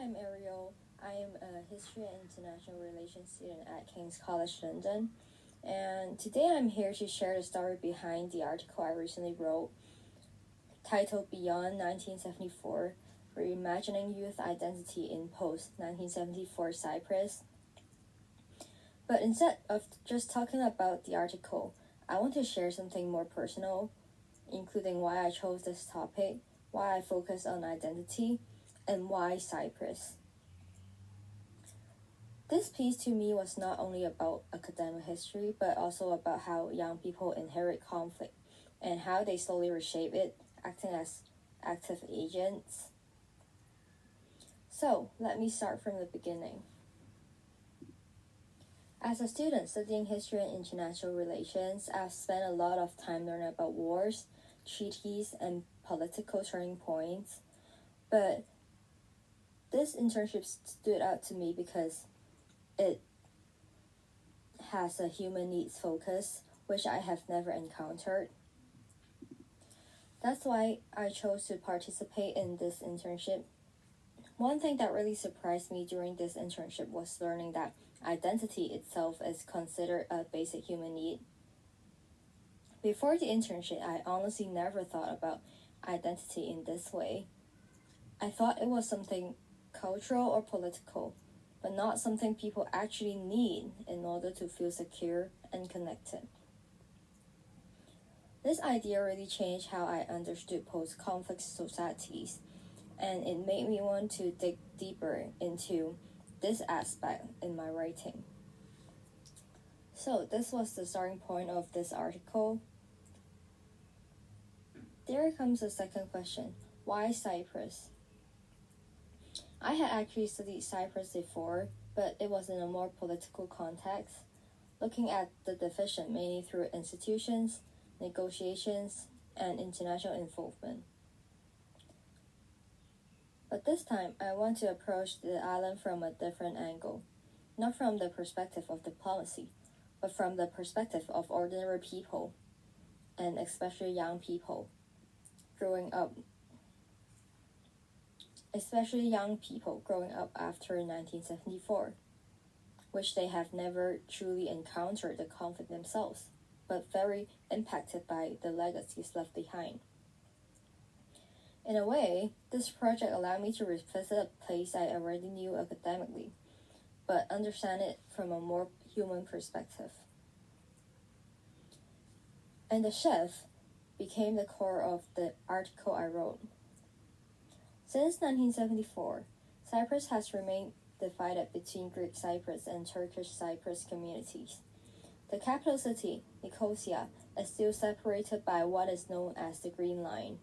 I'm Ariel. I am a History and International Relations student at King's College London, and today I'm here to share the story behind the article I recently wrote titled Beyond 1974, Reimagining Youth Identity in Post-1974 Cyprus. But instead of just talking about the article, I want to share something more personal, including why I chose this topic, why I focus on identity, and why Cyprus. This piece to me was not only about academic history, but also about how young people inherit conflict and how they slowly reshape it, acting as active agents. So, let me start from the beginning. As a student studying history and international relations, I've spent a lot of time learning about wars, treaties, and political turning points. But this internship stood out to me because it has a human needs focus, which I have never encountered. That's why I chose to participate in this internship. One thing that really surprised me during this internship was learning that identity itself is considered a basic human need. Before the internship, I honestly never thought about identity in this way. I thought it was something cultural or political, but not something people actually need in order to feel secure and connected. This idea really changed how I understood post-conflict societies, and it made me want to dig deeper into this aspect in my writing. So this was the starting point of this article. There comes the second question: why Cyprus? I had actually studied Cyprus before, but it was in a more political context, looking at the division mainly through institutions, negotiations, and international involvement. But this time, I want to approach the island from a different angle, not from the perspective of diplomacy, but from the perspective of ordinary people, and especially young people growing up after 1974, which they have never truly encountered the conflict themselves, but very impacted by the legacies left behind. In a way, this project allowed me to revisit a place I already knew academically, but understand it from a more human perspective. And the shift became the core of the article I wrote. Since 1974, Cyprus has remained divided between Greek Cyprus and Turkish Cyprus communities. The capital city, Nicosia, is still separated by what is known as the Green Line,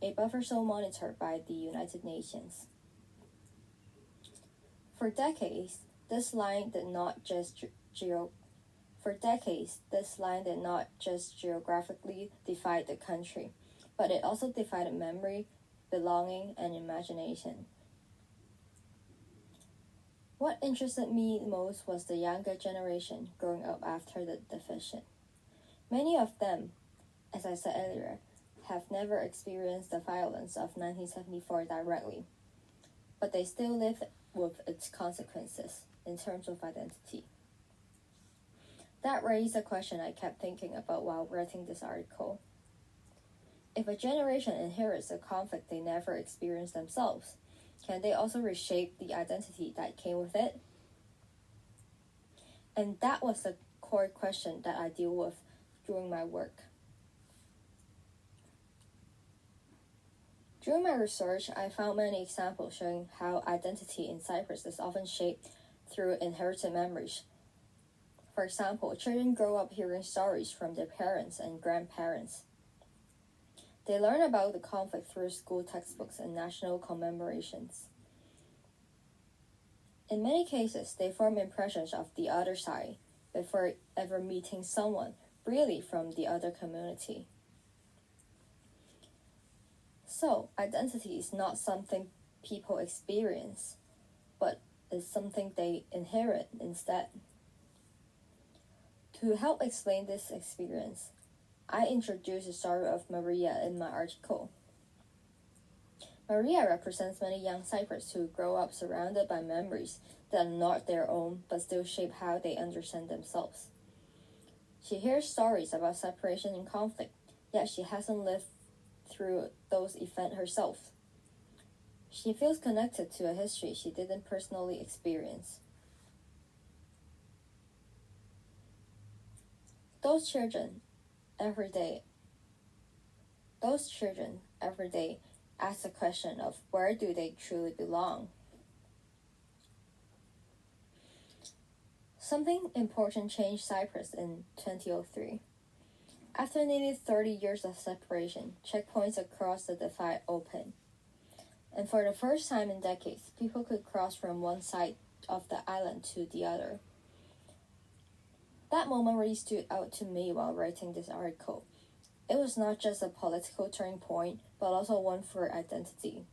a buffer zone monitored by the United Nations. For decades, this line did not just geographically divide the country, but it also divided memory, belonging, and imagination. What interested me most was the younger generation growing up after the division. Many of them, as I said earlier, have never experienced the violence of 1974 directly, but they still live with its consequences in terms of identity. That raised a question I kept thinking about while writing this article. If a generation inherits a conflict they never experienced themselves, can they also reshape the identity that came with it? And that was the core question that I deal with during my work. During my research, I found many examples showing how identity in Cyprus is often shaped through inherited memories. For example, children grow up hearing stories from their parents and grandparents. They learn about the conflict through school textbooks and national commemorations. In many cases, they form impressions of the other side before ever meeting someone really from the other community. So, identity is not something people experience, but is something they inherit instead. To help explain this experience, I introduced the story of Maria in my article. Maria represents many young Cypriots who grow up surrounded by memories that are not their own but still shape how they understand themselves. She hears stories about separation and conflict, yet she hasn't lived through those events herself. She feels connected to a history she didn't personally experience. Those children every day ask the question of where do they truly belong? Something important changed Cyprus in 2003. After nearly 30 years of separation, checkpoints across the divide opened. And for the first time in decades, people could cross from one side of the island to the other. That moment really stood out to me while writing this article. It was not just a political turning point, but also one for identity.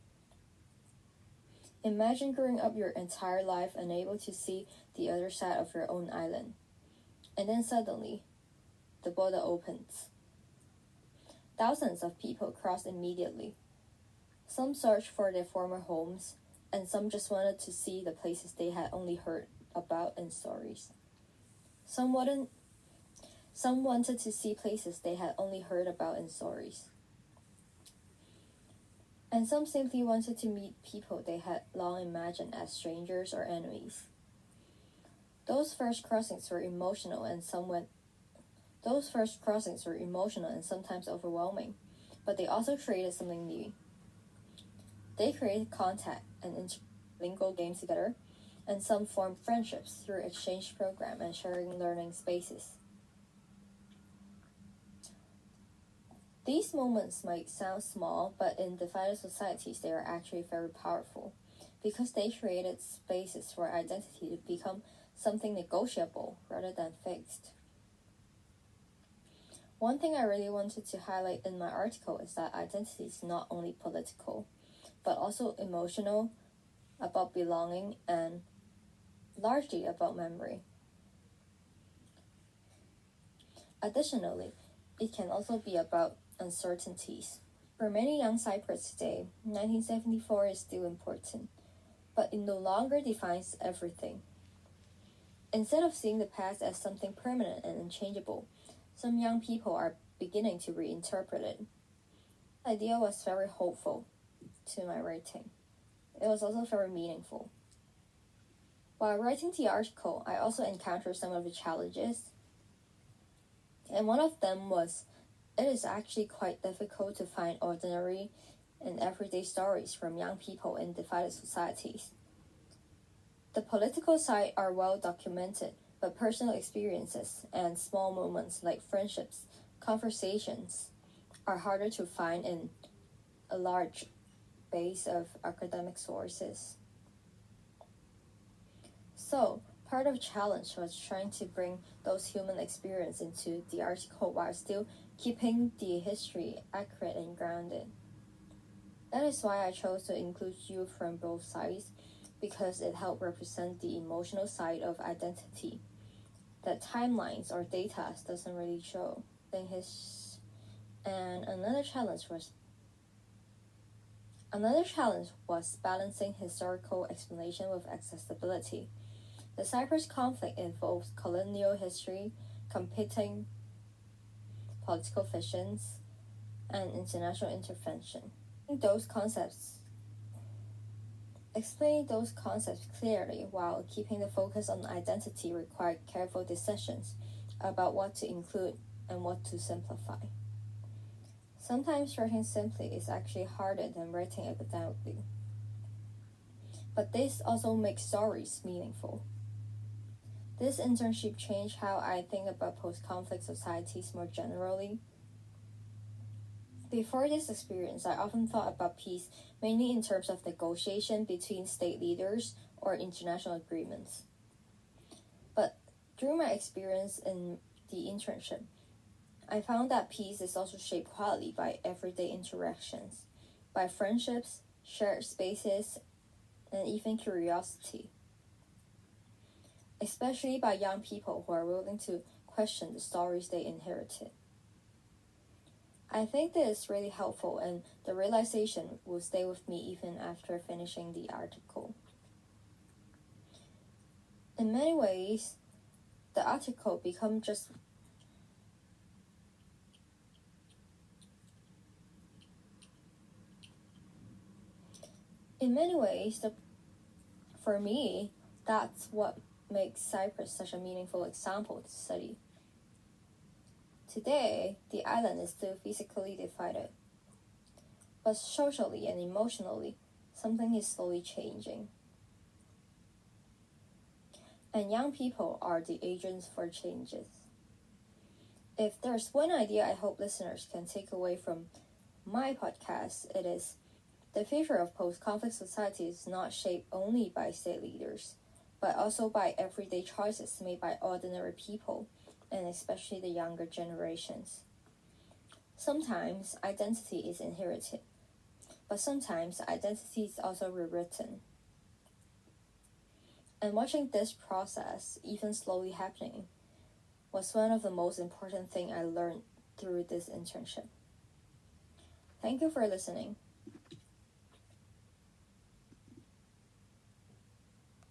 Imagine growing up your entire life unable to see the other side of your own island. And then suddenly, the border opens. Thousands of people crossed immediately. Some searched for their former homes, and some just wanted to see the places they had only heard about in stories. Some wanted to see places they had only heard about in stories. And some simply wanted to meet people they had long imagined as strangers or enemies. Those first crossings were emotional and sometimes overwhelming, but they also created something new. They created contact and interlingual games together, and some formed friendships through exchange program and sharing learning spaces. These moments might sound small, but in divided societies they are actually very powerful, because they created spaces for identity to become something negotiable rather than fixed. One thing I really wanted to highlight in my article is that identity is not only political, but also emotional, about belonging, and largely about memory. Additionally, it can also be about uncertainties. For many young Cypriots today, 1974 is still important, but it no longer defines everything. Instead of seeing the past as something permanent and unchangeable, some young people are beginning to reinterpret it. The idea was very hopeful to my writing. It was also very meaningful. While writing the article, I also encountered some of the challenges, and one of them was it is actually quite difficult to find ordinary and everyday stories from young people in divided societies. The political side are well documented, but personal experiences and small moments like friendships, conversations, are harder to find in a large base of academic sources. So, part of the challenge was trying to bring those human experiences into the article while still keeping the history accurate and grounded. That is why I chose to include youth from both sides, because it helped represent the emotional side of identity that timelines or data doesn't really show. And another challenge was balancing historical explanation with accessibility. The Cyprus conflict involves colonial history, competing political fictions, and international intervention. Explaining those concepts clearly while keeping the focus on identity required careful decisions about what to include and what to simplify. Sometimes writing simply is actually harder than writing academically. But this also makes stories meaningful. This internship changed how I think about post-conflict societies more generally. Before this experience, I often thought about peace mainly in terms of negotiation between state leaders or international agreements. But through my experience in the internship, I found that peace is also shaped quietly by everyday interactions, by friendships, shared spaces, and even curiosity, especially by young people who are willing to question the stories they inherited. I think this is really helpful, and the realization will stay with me even after finishing the article. In many ways, the article becomes just for me, that's what makes Cyprus such a meaningful example to study. Today, the island is still physically divided, but socially and emotionally, something is slowly changing. And young people are the agents for changes. If there's one idea I hope listeners can take away from my podcast, it is the future of post-conflict society is not shaped only by state leaders, but also by everyday choices made by ordinary people, and especially the younger generations. Sometimes identity is inherited, but sometimes identity is also rewritten. And watching this process, even slowly happening, was one of the most important things I learned through this internship. Thank you for listening.